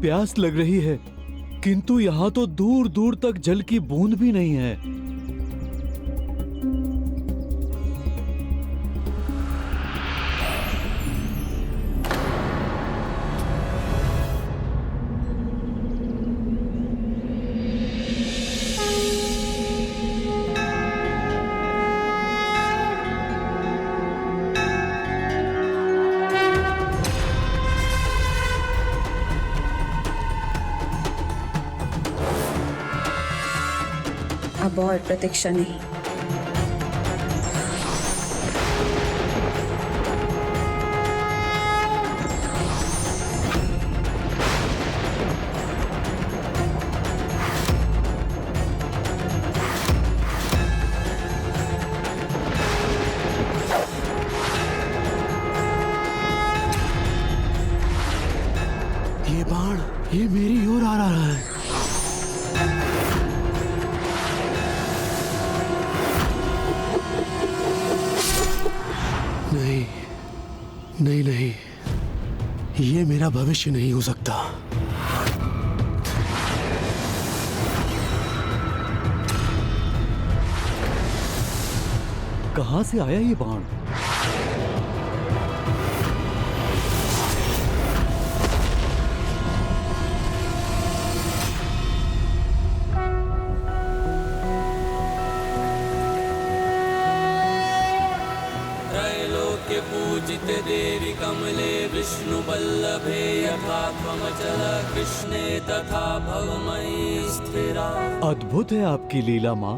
प्यास लग रही है, किंतु यहाँ तो दूर दूर तक जल की बूंद भी नहीं है। अब और प्रतीक्षा नहीं। ये बाण, ये मेरी ओर आ रहा है। नहीं नहीं नहीं, ये मेरा भविष्य नहीं हो सकता। कहां से आया ये बाण? पूजिते देवी कमले विष्णु वल्लभे यथा त्वमचल कृष्णे तथा भवमयी स्थिरा। अद्भुत है आपकी लीला माँ।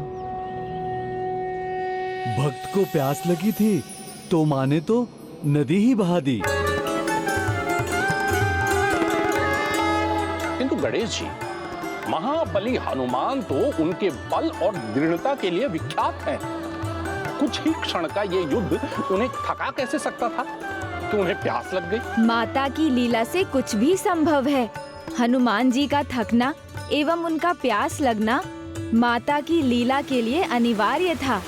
भक्त को प्यास लगी थी तो माँ ने तो नदी ही बहा दी। किंतु गणेश जी, महाबली हनुमान तो उनके बल और दृढ़ता के लिए विख्यात हैं। कुछ ही क्षण का ये युद्ध उन्हें थका कैसे सकता था कि उन्हें प्यास लग गई? माता की लीला से कुछ भी संभव है। हनुमान जी का थकना एवं उनका प्यास लगना माता की लीला के लिए अनिवार्य था।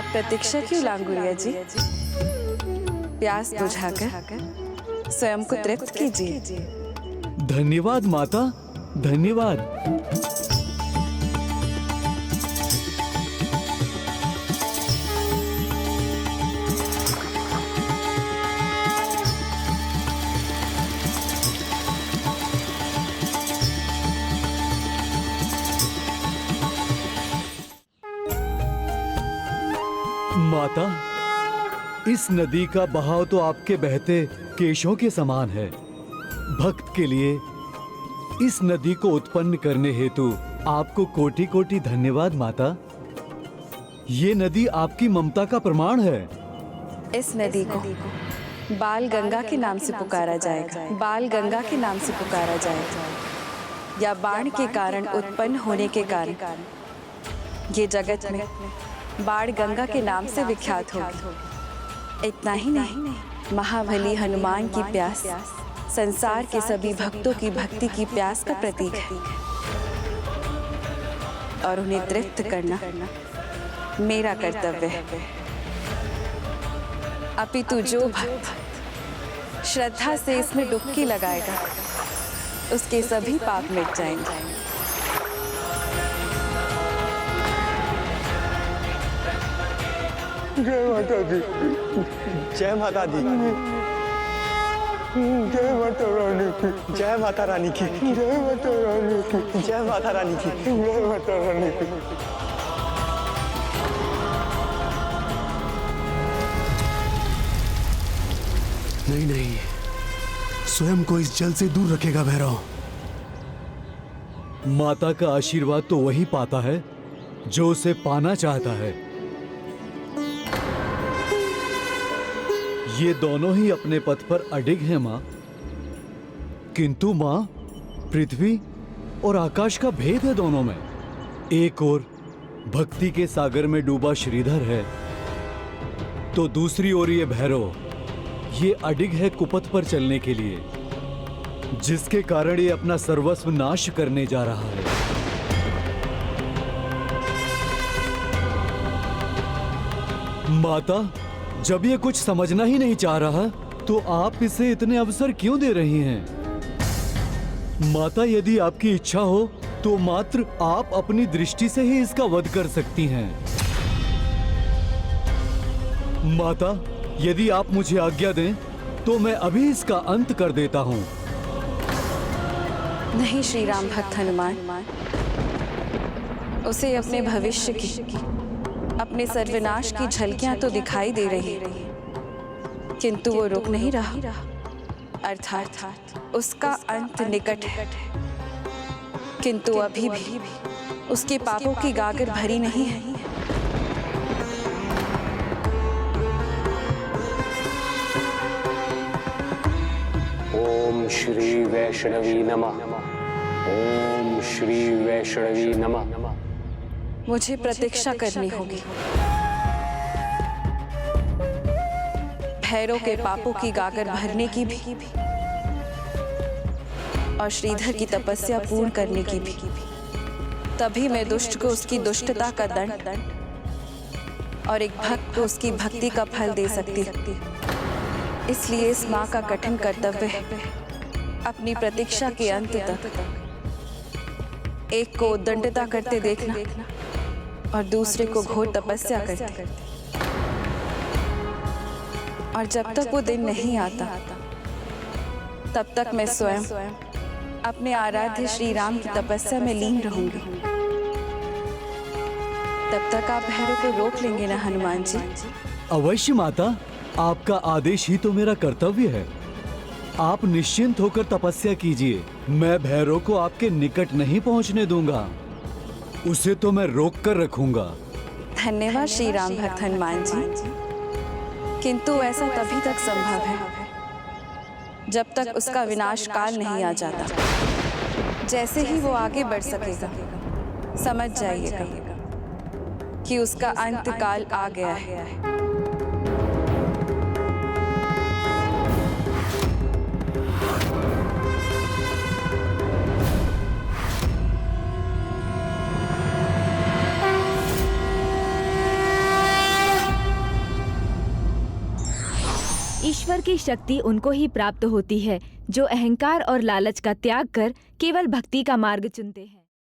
प्रतीक्षा क्यों लांगुरिया जी? प्यास बुझाकर स्वयं को तृप्त कीजिए। धन्यवाद माता, धन्यवाद। माता, इस नदी का बहाव तो आपके बहते केशों के समान है। भक्त के लिए इस नदी को उत्पन्न करने हेतु आपको कोटि कोटि धन्यवाद माता। ये नदी आपकी ममता का प्रमाण है। इस नदी को बाल गंगा के नाम से पुकारा जाएगा। बाल गंगा के नाम से पुकारा जाएगा, या बाण के कारण उत्पन्न होने के कारण ये जगत में बाण गंगा के नाम से विख्यात होगी। इतना ही नहीं, महाबली हनुमान की प्यास संसार के सभी भक्तों की भक्ति की प्यास का प्रतीक है, और उन्हें तृप्त करना मेरा कर्तव्य है। अपितु जो भक्त श्रद्धा से इसमें डुबकी लगाएगा उसके सभी पाप मिट जाएंगे। जय माता दी, जय माता दी, जय माता रानी की, जय माता रानी की, जय माता रानी की, जय माता रानी की, जय माता रानी की। नहीं नहीं, स्वयं को इस जल से दूर रखेगा भैरव। माता का आशीर्वाद तो वही पाता है जो उसे पाना चाहता है। ये दोनों ही अपने पथ पर अडिग हैं मां, किंतु मां, पृथ्वी और आकाश का भेद है दोनों में। एक ओर भक्ति के सागर में डूबा श्रीधर है, तो दूसरी ओर ये भैरव, ये अडिग है कुपथ पर चलने के लिए, जिसके कारण ये अपना सर्वस्व नाश करने जा रहा है। माता, जब ये कुछ समझना ही नहीं चाह रहा, तो आप इसे इतने अवसर क्यों दे रही हैं? माता, यदि आपकी इच्छा हो तो मात्र आप अपनी दृष्टि से ही इसका वध कर सकती हैं। माता, यदि आप मुझे आज्ञा दें तो मैं अभी इसका अंत कर देता हूं। नहीं श्री राम भक्त हनुमान, उसे अपने भविष्य की, अपने सर्वनाश की झलकियां तो दिखाई दे रही, किंतु वो रुक नहीं रहा, अर्थात उसका अंत निकट है। किंतु अभी भी उसके पापों की गागर भरी नहीं है। ओम श्री वैष्णवी नमः। ओम श्री वैष्णवी नमः। मुझे प्रतीक्षा करनी होगी। भैरव के पापों की गागर भरने की भी और श्रीधर की तपस्या पूर्ण करने की भी। तभी मैं दुष्ट को उसकी दुष्टता का दंड और एक भक्त को उसकी भक्ति का फल दे सकती हूँ। इसलिए इस माँ का कठिन कर्तव्य है अपनी प्रतीक्षा के अंत तक एक को उद्दंडता करते देखना और दूसरे को घोर तपस्या करते। और जब तक वो दिन नहीं आता, तब तक मैं स्वयं अपने आराध्य श्री राम की तपस्या में लीन रहूंगी। तब तक आप भैरव को रोक लेंगे ना हनुमान जी? अवश्य माता, आपका आदेश ही तो मेरा कर्तव्य है। आप निश्चिंत होकर तपस्या कीजिए। मैं भैरव को आपके निकट नहीं पहुंचने दूंगा, उसे तो मैं रोक कर रखूंगा। धन्यवाद श्री राम भक्त हनुमान जी। किंतु ऐसा तभी तक संभव है जब तक उसका विनाश काल नहीं आ जाता। जैसे ही वो आगे बढ़ सकेगा, समझ जाइएगा कि उसका अंत काल आ गया है। ईश्वर की शक्ति उनको ही प्राप्त होती है जो अहंकार और लालच का त्याग कर केवल भक्ति का मार्ग चुनते हैं।